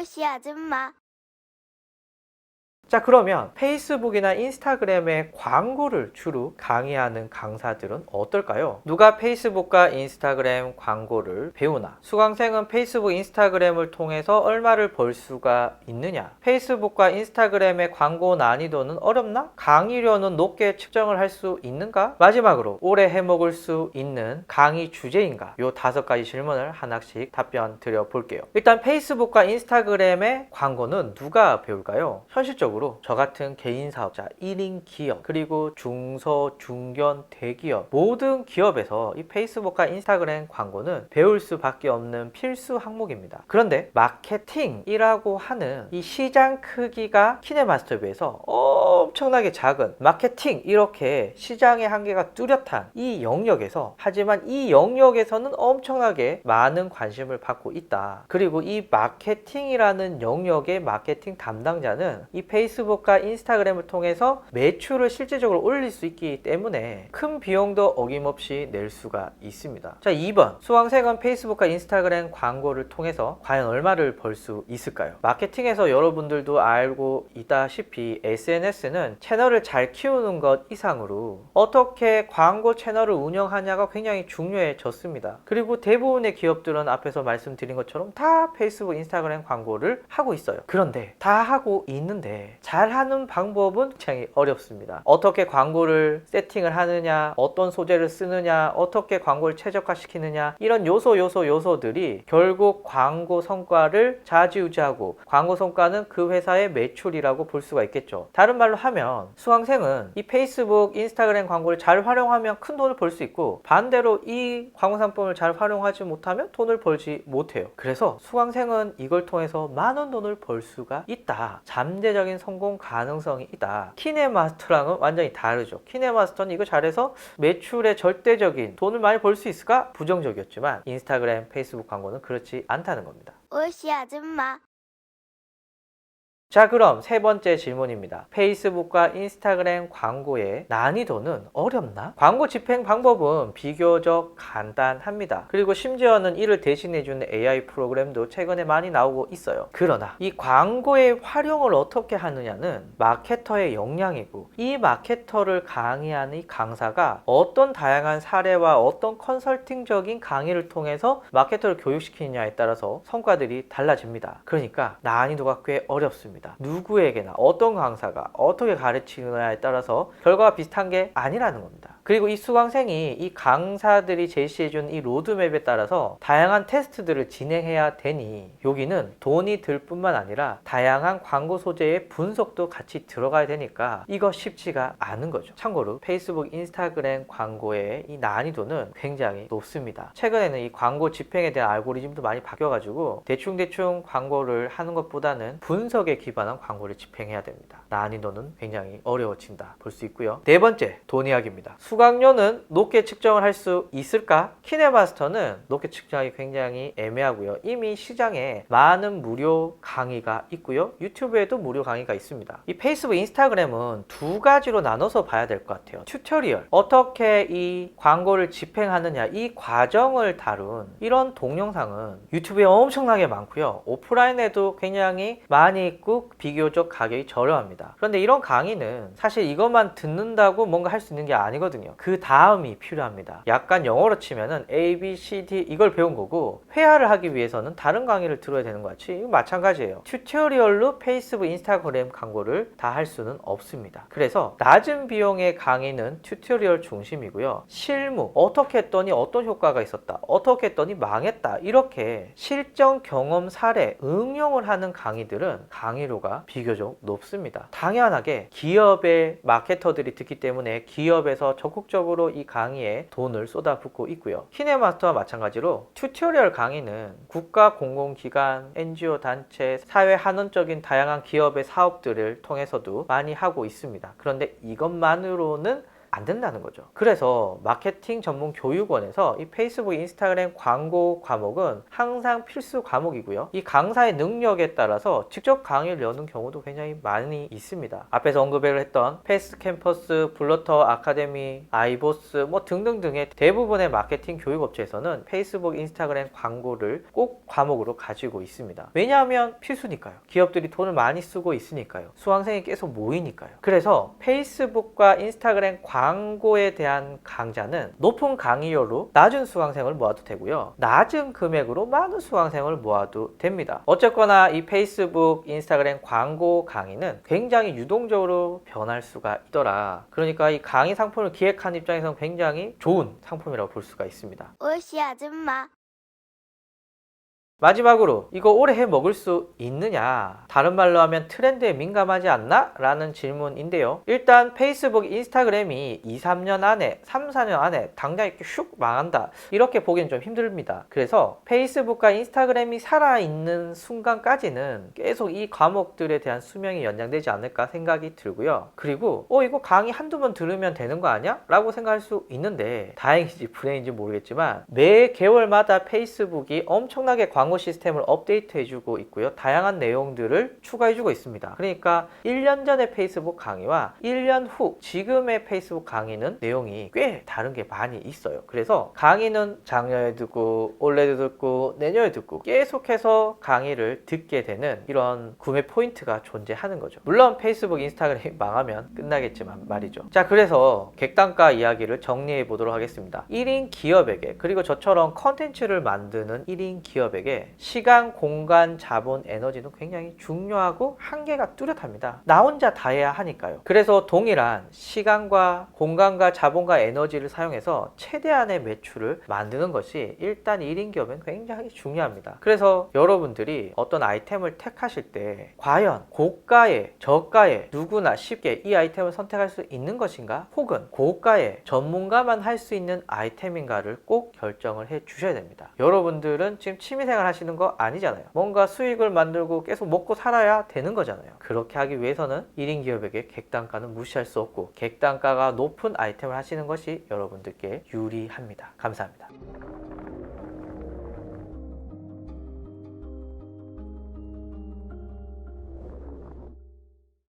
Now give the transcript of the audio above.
오시 아줌마. 자, 그러면 페이스북이나 인스타그램의 광고를 주로 강의하는 강사들은 어떨까요? 누가 페이스북과 인스타그램 광고를 배우나? 수강생은 페이스북, 인스타그램을 통해서 얼마를 벌 수가 있느냐? 페이스북과 인스타그램의 광고 난이도는 어렵나? 강의료는 높게 측정을 할 수 있는가? 마지막으로 오래 해먹을 수 있는 강의 주제인가? 요 5가지 질문을 하나씩 답변 드려 볼게요. 일단 페이스북과 인스타그램의 광고는 누가 배울까요? 현실적으로 저 같은 개인 사업자, 1인 기업, 그리고 중소, 중견, 대기업 모든 기업에서 이 페이스북과 인스타그램 광고는 배울 수밖에 없는 필수 항목입니다. 그런데 마케팅이라고 하는 이 시장 크기가 키네마스터에 비해서 엄청나게 작은 마케팅, 이렇게 시장의 한계가 뚜렷한 이 영역에서, 하지만 이 영역에서는 엄청나게 많은 관심을 받고 있다. 그리고 이 마케팅이라는 영역의 마케팅 담당자는 이 페이스북과 인스타그램을 통해서 매출을 실질적으로 올릴 수 있기 때문에 큰 비용도 어김없이 낼 수가 있습니다. 자, 2번. 수강생은 페이스북과 인스타그램 광고를 통해서 과연 얼마를 벌 수 있을까요? 마케팅에서 여러분들도 알고 있다시피 SNS는 채널을 잘 키우는 것 이상으로 어떻게 광고 채널을 운영하냐가 굉장히 중요해졌습니다. 그리고 대부분의 기업들은 앞에서 말씀드린 것처럼 다 페이스북, 인스타그램 광고를 하고 있어요. 그런데 다 하고 있는데 잘하는 방법은 굉장히 어렵습니다. 어떻게 광고를 세팅을 하느냐, 어떤 소재를 쓰느냐, 어떻게 광고를 최적화시키느냐, 이런 요소들이 결국 광고 성과를 좌지우지하고, 광고 성과는 그 회사의 매출이라고 볼 수가 있겠죠. 다른 말로 하면 수강생은 이 페이스북, 인스타그램 광고를 잘 활용하면 큰 돈을 벌 수 있고, 반대로 이 광고 상품을 잘 활용하지 못하면 돈을 벌지 못해요. 그래서 수강생은 이걸 통해서 많은 돈을 벌 수가 있다. 잠재적인 성공 가능성이 있다. 키네마스터랑은 완전히 다르죠. 키네마스터는 이거 잘해서 매출의 절대적인 돈을 많이 벌 수 있을까? 부정적이었지만 인스타그램, 페이스북 광고는 그렇지 않다는 겁니다. 오시 아줌마. 자, 그럼 3번째 질문입니다. 페이스북과 인스타그램 광고의 난이도는 어렵나? 광고 집행 방법은 비교적 간단합니다. 그리고 심지어는 이를 대신해주는 AI 프로그램도 최근에 많이 나오고 있어요. 그러나 이 광고의 활용을 어떻게 하느냐는 마케터의 역량이고, 이 마케터를 강의하는 이 강사가 어떤 다양한 사례와 어떤 컨설팅적인 강의를 통해서 마케터를 교육시키느냐에 따라서 성과들이 달라집니다. 그러니까 난이도가 꽤 어렵습니다. 누구에게나 어떤 강사가 어떻게 가르치느냐에 따라서 결과가 비슷한 게 아니라는 겁니다. 그리고 이 수강생이 이 강사들이 제시해준 이 로드맵에 따라서 다양한 테스트들을 진행해야 되니, 여기는 돈이 들 뿐만 아니라 다양한 광고 소재의 분석도 같이 들어가야 되니까 이거 쉽지가 않은 거죠. 참고로 페이스북, 인스타그램 광고의 이 난이도는 굉장히 높습니다. 최근에는 이 광고 집행에 대한 알고리즘도 많이 바뀌어가지고 대충 광고를 하는 것보다는 분석에 기반한 광고를 집행해야 됩니다. 난이도는 굉장히 어려워진다 볼 수 있고요. 4번째, 돈 이야기입니다. 수강료는 높게 측정을 할 수 있을까? 키네마스터는 높게 측정하기 굉장히 애매하고요. 이미 시장에 많은 무료 강의가 있고요. 유튜브에도 무료 강의가 있습니다. 이 페이스북, 인스타그램은 2가지로 나눠서 봐야 될 것 같아요. 튜토리얼, 어떻게 이 광고를 집행하느냐, 이 과정을 다룬 이런 동영상은 유튜브에 엄청나게 많고요. 오프라인에도 굉장히 많이 있고 비교적 가격이 저렴합니다. 그런데 이런 강의는 사실 이것만 듣는다고 뭔가 할 수 있는 게 아니거든요. 그 다음이 필요합니다. 약간 영어로 치면은 A, B, C, D 이걸 배운 거고, 회화를 하기 위해서는 다른 강의를 들어야 되는 것 같이 이거 마찬가지예요. 튜토리얼로 페이스북, 인스타그램 광고를 다 할 수는 없습니다. 그래서 낮은 비용의 강의는 튜토리얼 중심이고요. 실무, 어떻게 했더니 어떤 효과가 있었다, 어떻게 했더니 망했다, 이렇게 실전 경험 사례, 응용을 하는 강의들은 강의료가 비교적 높습니다. 당연하게 기업의 마케터들이 듣기 때문에 기업에서 적극적으로 이 강의에 돈을 쏟아붓고 있고요. 키네마스터와 마찬가지로 튜토리얼 강의는 국가, 공공기관, NGO 단체, 사회 한원적인 다양한 기업의 사업들을 통해서도 많이 하고 있습니다. 그런데 이것만으로는 안 된다는 거죠. 그래서 마케팅 전문 교육원에서 이 페이스북, 인스타그램 광고 과목은 항상 필수 과목이고요. 이 강사의 능력에 따라서 직접 강의를 여는 경우도 굉장히 많이 있습니다. 앞에서 언급을 했던 패스트 캠퍼스, 블러터 아카데미, 아이보스 뭐 등등등의 대부분의 마케팅 교육 업체에서는 페이스북, 인스타그램 광고를 꼭 과목으로 가지고 있습니다. 왜냐하면 필수니까요. 기업들이 돈을 많이 쓰고 있으니까요. 수강생이 계속 모이니까요. 그래서 페이스북과 인스타그램 광고에 대한 강좌는 높은 강의료로 낮은 수강생을 모아도 되고요. 낮은 금액으로 많은 수강생을 모아도 됩니다. 어쨌거나 이 페이스북, 인스타그램 광고 강의는 굉장히 유동적으로 변할 수가 있더라. 그러니까 이 강의 상품을 기획한 입장에서는 굉장히 좋은 상품이라고 볼 수가 있습니다. 오시 아줌마. 마지막으로 이거 오래 해 먹을 수 있느냐? 다른 말로 하면 트렌드에 민감하지 않나? 라는 질문인데요. 일단 페이스북, 인스타그램이 2, 3년 안에 3, 4년 안에 당장 이렇게 슉 망한다. 이렇게 보기는 좀 힘듭니다. 그래서 페이스북과 인스타그램이 살아있는 순간까지는 계속 이 과목들에 대한 수명이 연장되지 않을까 생각이 들고요. 그리고 이거 강의 한두 번 들으면 되는 거 아니야? 라고 생각할 수 있는데 다행인지 불행인지 모르겠지만 매 개월마다 페이스북이 엄청나게 광고 시스템을 업데이트 해주고 있고요. 다양한 내용들을 추가해주고 있습니다. 그러니까 1년 전의 페이스북 강의와 1년 후 지금의 페이스북 강의는 내용이 꽤 다른 게 많이 있어요. 그래서 강의는 작년에 듣고 올해도 듣고 내년에 듣고 계속해서 강의를 듣게 되는 이런 구매 포인트가 존재하는 거죠. 물론 페이스북, 인스타그램이 망하면 끝나겠지만 말이죠. 자, 그래서 객단가 이야기를 정리해 보도록 하겠습니다. 1인 기업에게, 그리고 저처럼 컨텐츠를 만드는 1인 기업에게 시간, 공간, 자본, 에너지는 굉장히 중요하고 한계가 뚜렷합니다. 나 혼자 다 해야 하니까요. 그래서 동일한 시간과 공간과 자본과 에너지를 사용해서 최대한의 매출을 만드는 것이 일단 1인 기업은 굉장히 중요합니다. 그래서 여러분들이 어떤 아이템을 택하실 때 과연 고가에, 저가에 누구나 쉽게 이 아이템을 선택할 수 있는 것인가? 혹은 고가에 전문가만 할 수 있는 아이템인가를 꼭 결정을 해 주셔야 됩니다. 여러분들은 지금 취미생활 하시는 거 아니잖아요. 뭔가 수익을 만들고 계속 먹고 살아야 되는 거잖아요. 그렇게 하기 위해서는 1인 기업에게 객단가는 무시할 수 없고 객단가가 높은 아이템을 하시는 것이 여러분들께 유리합니다. 감사합니다.